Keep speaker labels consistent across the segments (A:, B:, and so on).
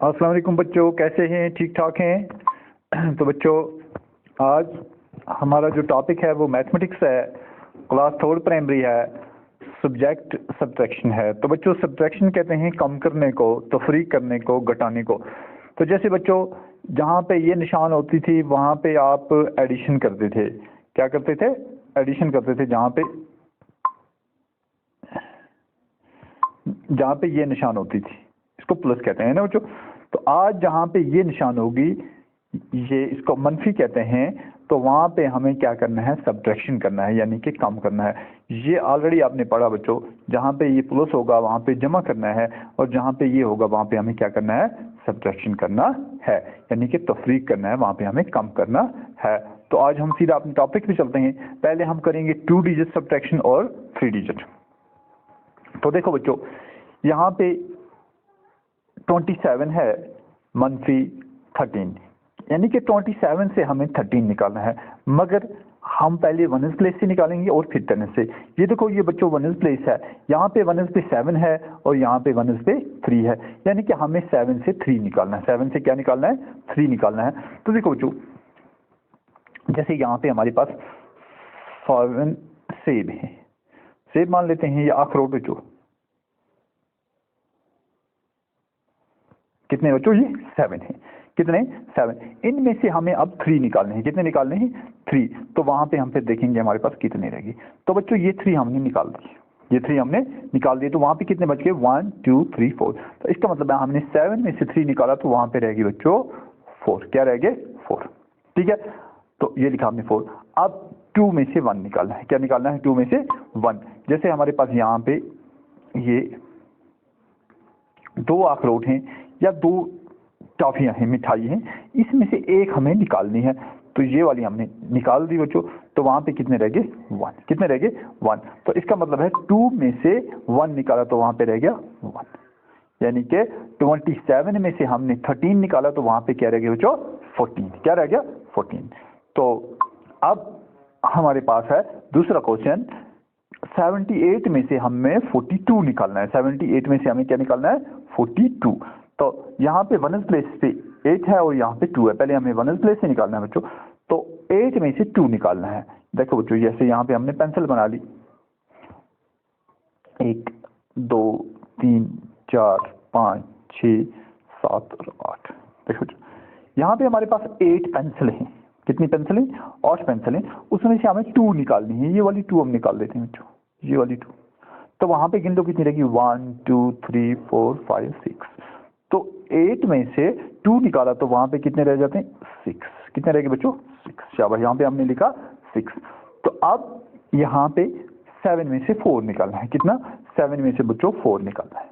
A: अस्सलाम वालेकुम बच्चों, कैसे हैं? ठीक ठाक हैं? तो बच्चों, आज हमारा जो टॉपिक है वो मैथमेटिक्स है, क्लास 3 प्राइमरी है, सब्जेक्ट सब्ट्रैक्शन है। तो बच्चों, सब्ट्रैक्शन कहते हैं कम करने को, तफरीक करने को, घटाने को। तो जैसे बच्चों, जहाँ पे ये निशान होती थी वहाँ पे आप एडिशन करते थे। क्या करते थे? एडिशन करते थे। जहाँ पे ये निशान होती थी इसको प्लस कहते हैं ना बच्चों। तो आज जहाँ पे ये निशान होगी, ये इसको मनफी कहते हैं, तो वहाँ पे हमें क्या करना है? सब्ट्रैक्शन करना है, यानी कि कम करना है। ये ऑलरेडी आपने पढ़ा बच्चों, जहाँ पे ये प्लस होगा वहाँ पे जमा करना है, और जहाँ पे ये होगा वहाँ पे हमें क्या करना है? सब्ट्रैक्शन करना है, यानी कि तफरीक करना है, वहाँ पे हमें कम करना है। तो आज हम सीधा अपने टॉपिक पे चलते हैं। पहले हम करेंगे 2 डिजिट सब्ट्रैक्शन और 3 डिजिट। तो देखो बच्चों, यहाँ पे 27 है मनफी 13, यानी कि 27 से हमें 13 निकालना है, मगर हम पहले वनस प्लेस से निकालेंगे और फिर टेनिस से। ये देखो, ये बच्चों वनस प्लेस है, यहाँ पे वनस पे 7 है और यहाँ पे वनस पे 3 है, यानी कि हमें 7 से 3 निकालना है। 7 से क्या निकालना है? 3 निकालना है। तो देखो बच्चों, जैसे यहाँ पे हमारे पास 7 सेब है, सेब मान लेते हैं, ये अखरोट बच्चों कितने बच्चों? ये 7 है। कितने? 7। इनमें से हमें अब 3 निकालने हैं। कितने निकालने हैं? 3। तो वहां पे हम फिर देखेंगे हमारे पास कितने रहेगी। तो बच्चों, ये 3 हमने निकाल दी, ये 3 हमने निकाल दिए। तो वहां पे कितने बच गए? 1 2 3 4। तो इसका मतलब है हमने 7 में से 3 निकाला, तो वहां पे रहेगी बच्चों 4। क्या रह गए? 4। ठीक है, तो ये लिखा हमने 4। अब 2 में से 1 निकालना है। क्या निकालना है? 2 में से 1। जैसे हमारे पास यहाँ पे ये 2 अखरोट हैं या 2 टॉफियां हैं, मिठाई हैं, इसमें से एक हमें निकालनी है। तो ये वाली हमने निकाल दी बच्चों, तो वहां पे कितने रह गए? 1। कितने रह गए? 1। तो इसका मतलब है 2 में से 1 निकाला तो वहां पे रह गया 1, यानी कि 27 में से हमने 13 निकाला, तो वहां पे क्या रह गया बच्चों? 14। क्या रह गया? 14। तो अब हमारे पास है दूसरा क्वेश्चन, 78 में से हमें 42 निकालना है। 78 में से हमें क्या निकालना है? 42। तो यहाँ पे वनस प्लेस पे 8 है और यहाँ पे 2 है। पहले हमें वनस प्लेस से निकालना है बच्चों, तो 8 में से 2 निकालना है। देखो बच्चों, जैसे यहाँ पे हमने पेंसिल बना ली, 1 2 3 4 5 6 7 और 8। देखो बच्चों, यहाँ पे हमारे पास 8 पेंसिल हैं। कितनी पेंसिलें? 8 पेंसिलें। उसमें से हमें 2 निकालनी है। ये वाली 2 हम निकाल देते हैं बच्चों, ये वाली 2। तो वहां पे गिन लो कितनी रहेगी? 1 2 3 4 5 6। तो 8 में से 2 निकाला, तो वहां पे कितने रह जाते हैं? 6। कितने रहेंगे बच्चों? 6। शाबाश, यहाँ पे हमने लिखा 6। तो अब यहाँ पे 7 में से 4 निकालना है। कितना? 7 में से बच्चों 4 निकालना है।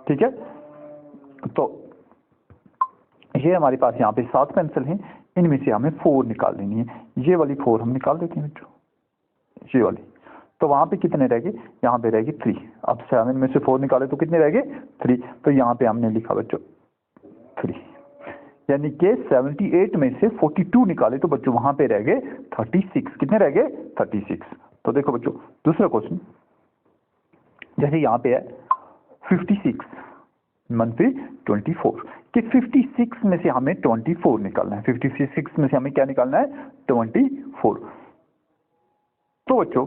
A: ठीक है, तो ये हमारे पास यहाँ पे 7 पेंसिल हैं, इनमें से हमें 4 निकाल लेनी है। ये वाली 4 हम निकाल देते हैं बच्चों, ये वाली। तो वहां पे कितने रह गए? यहाँ पे रहेगी 3। अब 7 में से 4 निकाले तो कितने रह गए? 3। तो यहाँ पे हमने लिखा बच्चों 3, यानी कि 78 में से 42 निकाले तो बच्चों वहां पे रह गए 36। कितने रह गए? 36। तो देखो बच्चों, दूसरा क्वेश्चन, जैसे यहाँ पे है 56 मनफी 24, कि 56 में से हमें 24 निकालना है। 56 में से हमें क्या निकालना है? 24। तो बच्चों,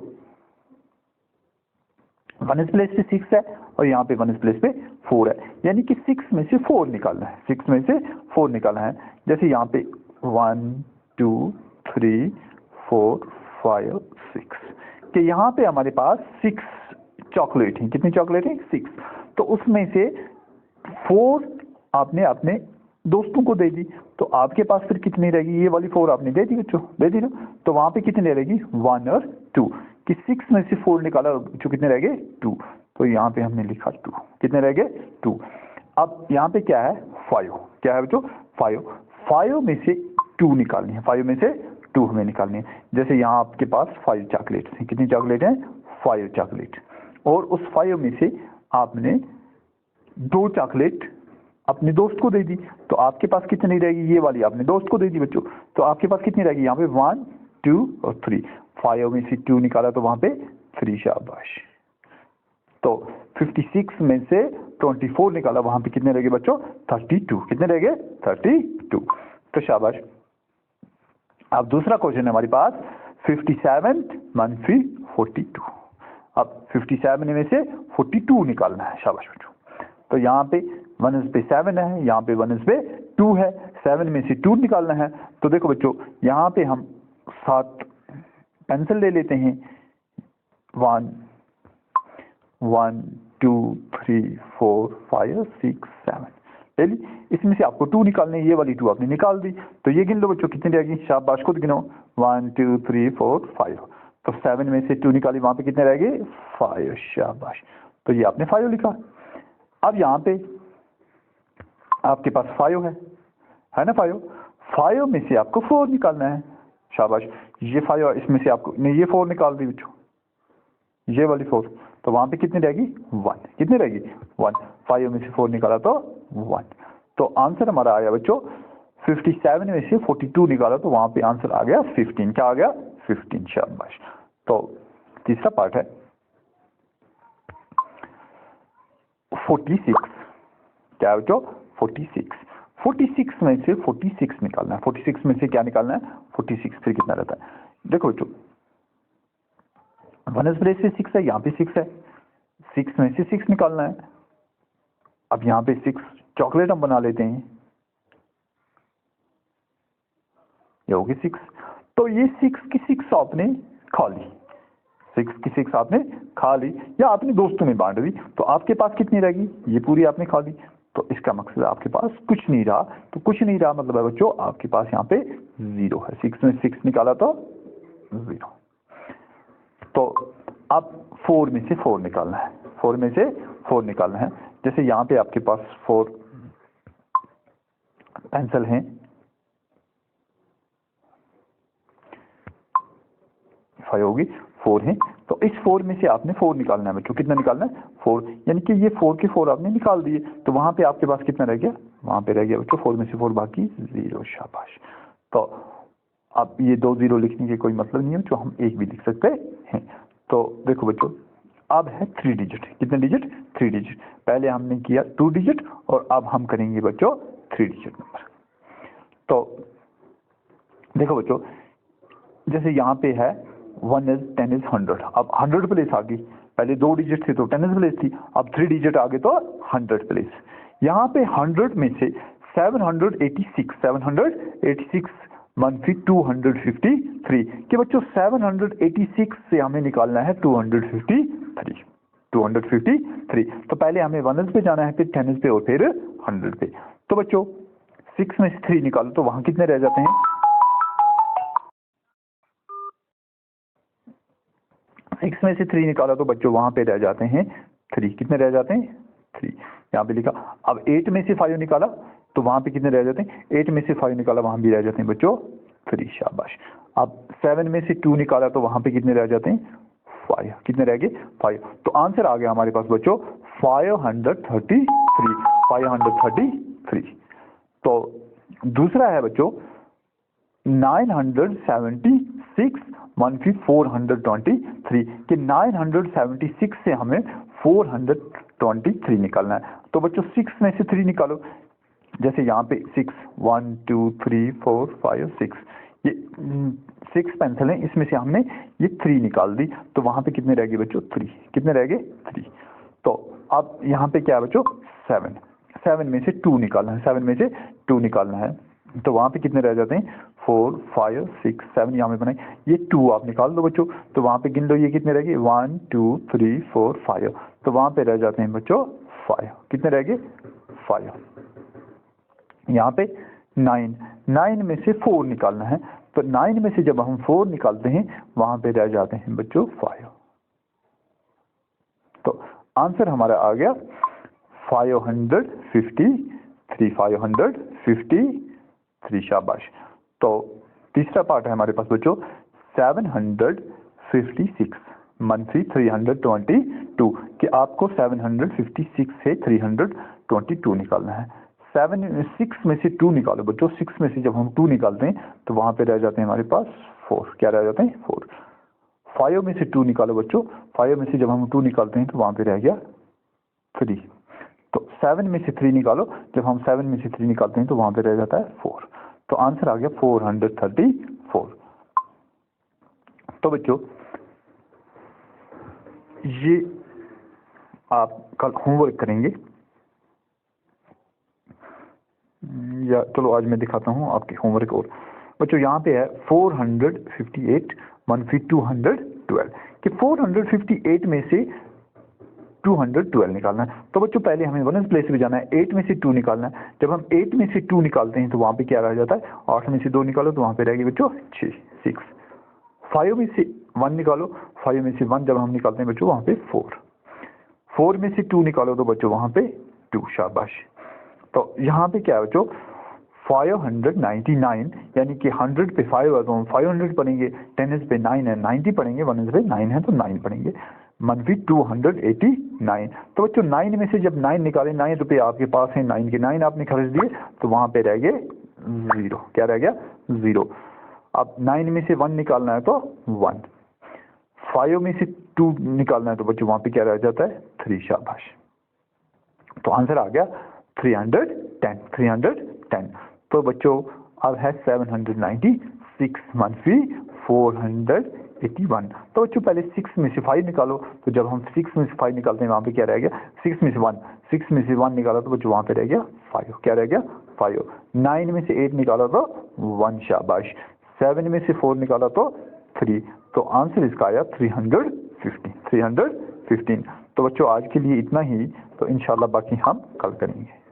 A: वनस प्लेस पे 6 है और यहाँ पे वनस प्लेस पे 4 है, यानी कि 6 में से 4 निकालना है। 6 में से 4 निकालना है। जैसे यहाँ पे 1 2 3 4 5 6, कि यहाँ पे हमारे पास 6 चॉकलेट हैं। कितनी चॉकलेट हैं? 6। तो उसमें से 4 आपने अपने दोस्तों को दे दी, तो आपके पास फिर कितनी रहेगी? ये वाली 4 आपने दे दी बच्चों, दे दी ना। तो वहां पे कितनी रहेगी? 1 और 2, कि 6 में से 4 निकाला जो कितने रह गए? 2। तो यहाँ पे हमने लिखा 2। कितने रह गए? 2। अब यहाँ पे क्या है? 5। क्या है बच्चों? 5। 5 में से 2 निकालनी है। 5 में से 2 हमें निकालनी है। जैसे यहाँ आपके पास 5 चॉकलेट हैं। कितनी चॉकलेट हैं? 5 चॉकलेट। और उस 5 में से आपने 2 चॉकलेट अपने दोस्त को दे दी, तो आपके पास कितनी रहेगी? ये वाली आपने दोस्त को दे दी बच्चों, तो आपके पास कितनी रहेगी? यहाँ पे 1 2 और 3। 5 में से 2 निकाला तो वहां पे 3। शाबाश। तो 56 में से 24 निकाला, वहां पे कितने रह गए बच्चों? 32। कितने रह गए? 32। तो शाबाश। अब दूसरा क्वेश्चन है हमारे पास 57 मनफी 42। अब 57 में से 42 निकालना है। शाबाश बच्चों। तो यहाँ पे 1 पे 7 है, यहाँ पे 1 पे 2 है, 7 में से 2 निकालना है। तो देखो बच्चों, यहाँ पे हम 7 पेंसिल ले लेते हैं। 1 1 2 3 4 5 6 7 ले ली। इसमें से आपको 2 निकालने, ये वाली 2 आपने निकाल दी। तो ये गिन लो बच्चों कितनी रहेगी। शाबाश, खुद गिनो। 1 2 3 4 5। तो 7 में से 2 निकाली, वहां पे कितने रह गए? 5। शाबाश। तो ये आपने 5 लिखा। अब यहाँ पे आपके पास 5 है ना? 5 में से आपको 4 निकालना है। शाबाश। ये 5, इसमें से आपको नहीं, ये 4 निकाल दी बच्चों, ये वाली 4। तो वहां पे कितनी रहेगी? 1। कितनी रहेगी? 1। 5 में से 4 निकाला तो 1। तो आंसर हमारा आया बच्चों 57 में से 42 निकाला, तो वहां पे आंसर आ गया 15। क्या आ गया? 15। शाबाश। तो तीसरा पार्ट है 46। क्या है बच्चों? 46। 46 में से 46 निकालना है। 46 में से क्या निकालना है? 46। फिर कितना रहता है? देखो बच्चों, 1 प्लेस से 6 है, यहाँ पे 6 है। 6 में से 6 निकालना है। अब यहाँ पे 6 चॉकलेट हम बना लेते हैं, ये होगी 6। तो ये 6 की 6 आपने खा ली, 6 की 6 आपने खा ली, या अपने दोस्तों में बांट दी। तो आपके पास कितनी रहेगी? ये पूरी आपने खा ली। तो इसका मकसद है आपके पास कुछ नहीं रहा। तो कुछ नहीं रहा मतलब है बच्चों आपके पास यहाँ पे 0 है। 6 में 6 निकाला तो 0। तो अब 4 में से 4 निकालना है। 4 में से 4 निकालना है। जैसे यहाँ पे आपके पास 4 पेंसिल हैं, 5 होगी, 4 है। तो इस 4 में से आपने 4 निकालना है बच्चों। कितना निकालना है? 4। यानी कि ये 4 के 4 आपने निकाल दिए। तो वहां पे आपके पास कितना रह गया? वहां पे रह गया बच्चों 4 में से 4 बाकी 0। शाबाश। तो अब ये 2 0 लिखने के कोई मतलब नहीं है जो हम 1 भी लिख सकते हैं। तो देखो बच्चों, अब है 3 डिजिट। कितने डिजिट? 3 डिजिट। पहले हमने किया 2 डिजिट और अब हम करेंगे बच्चों 3 डिजिट नंबर। तो देखो बच्चों, जैसे यहाँ पे है 1 is 10 is 100। अब 100 प्लेस आ गई। पहले 2 डिजिट थे तो 10 प्लेस थी, अब 3 डिजिट आ गए तो 100 प्लेस। यहाँ पे 100 में से 786 मनफी 253 कि बच्चों 786 से हमें निकालना है 253। तो पहले हमें 1 पे जाना है, फिर 10 पे और फिर 100 पे। तो बच्चों 6 में से 3 निकालो तो वहां कितने रह जाते हैं? 6 में से 3 निकाला तो बच्चों वहां पे रह जाते हैं 3। कितने रह जाते हैं? 3। यहाँ पे लिखा। अब 8 में से 5 निकाला तो वहां पे कितने रह जाते हैं? 8 में से 5 निकाला, वहां भी रह जाते हैं बच्चों 3। शाबाश। अब 7 में से 2 निकाला तो वहां पे कितने रह जाते हैं? 5। कितने रह गए? 5। तो आंसर आ गया हमारे पास बच्चों 533। तो दूसरा है बच्चों 976 मनफी 423 कि 976 से हमें 423 निकालना है। तो बच्चों 6 में से 3 निकालो। जैसे यहाँ पे 6 1 2 3 4 5 6, ये 6 पेंसिल हैं, इसमें से हमने ये 3 निकाल दी। तो वहां पे कितने रह गए बच्चों? 3। कितने रह गए? 3। तो अब यहाँ पे क्या है बच्चों? 7 में से 2 निकालना है। 7 में से 2 निकालना है तो वहां पे कितने रह जाते हैं? 4 5 6 7 यहाँ पे बनाए, ये 2 आप निकाल दो बच्चों। तो वहां पे गिन लो ये कितने रह गए? 1 2 3 4 5। तो वहां पे रह जाते हैं बच्चों 5। कितने रह गए? 5। यहाँ पे 9 में से 4 निकालना है। तो 9 में से जब हम 4 निकालते हैं वहां पे रह जाते हैं बच्चों 5। तो आंसर हमारा आ गया 553। शाबाश। तो तीसरा पार्ट है हमारे पास बच्चों 756 मनफी 322 कि आपको 756 से 322 निकालना है। 6 में से 2 निकालो बच्चों। 6 में से जब हम 2 निकालते हैं तो वहां पे रह जाते हैं हमारे पास 4। क्या रह जाते हैं? 4। 5 में से 2 निकालो बच्चों। 5 में से जब हम 2 निकालते हैं तो वहां पे रह गया 3। तो 7 में से 3 निकालो, जब हम 7 में से 3 निकालते हैं तो वहां पे रह जाता है 4। तो आंसर आ गया 434। तो बच्चों ये आप कल होमवर्क करेंगे, या चलो आज मैं दिखाता हूँ आपके होमवर्क। और बच्चों यहाँ पे है 458 मनफी 212 कि 458 में से 212 निकालना है। तो बच्चों पहले हमें वनस प्लेस पे जाना है, 8 में से 2 निकालना है। जब हम 8 में से 2 निकालते हैं तो वहाँ पे क्या रह जाता है, 8 में से 2 निकालो तो वहाँ पे रहेगी बच्चों 6। 5 में से 1 निकालो, 5 में से 1 जब हम निकालते हैं बच्चों वहाँ पे 4 में से 2 निकालो तो बच्चों वहाँ पे 2। शाबाश। तो यहाँ पे क्या है बच्चों 599, यानी कि 100 पे 5 है तो हम 500 पढ़ेंगे, 10 पे 9 है 90 पढ़ेंगे, 1 पे 9 है तो 9 पढ़ेंगे, मनफी 289। तो बच्चों 9 में से जब 9 निकाले, 9 रुपये आपके पास है, 9 के 9 आपने खर्च दिए तो वहाँ पे रह गए 0। क्या रह गया 0। अब 9 में से 1 निकालना है तो 1, 5 में से 2 निकालना है तो बच्चों वहाँ पे क्या रह जाता है 3। शाबाश। तो आंसर आ गया 310। तो बच्चों अब है 796 मनफी 481। तो बच्चों पहले 6 में से 5 निकालो, तो जब हम 6 में से 5 निकालते हैं वहाँ पे क्या रह गया 6 में से 1 निकाला तो बच्चों वहाँ पे रह गया 5। क्या रह गया 5। 9 में से 8 निकाला तो 1। शाबाश। 7 में से 4 निकाला तो 3। तो आंसर इसका आया 315। तो बच्चों आज के लिए इतना ही, तो इंशाल्लाह बाकी हम कल करेंगे।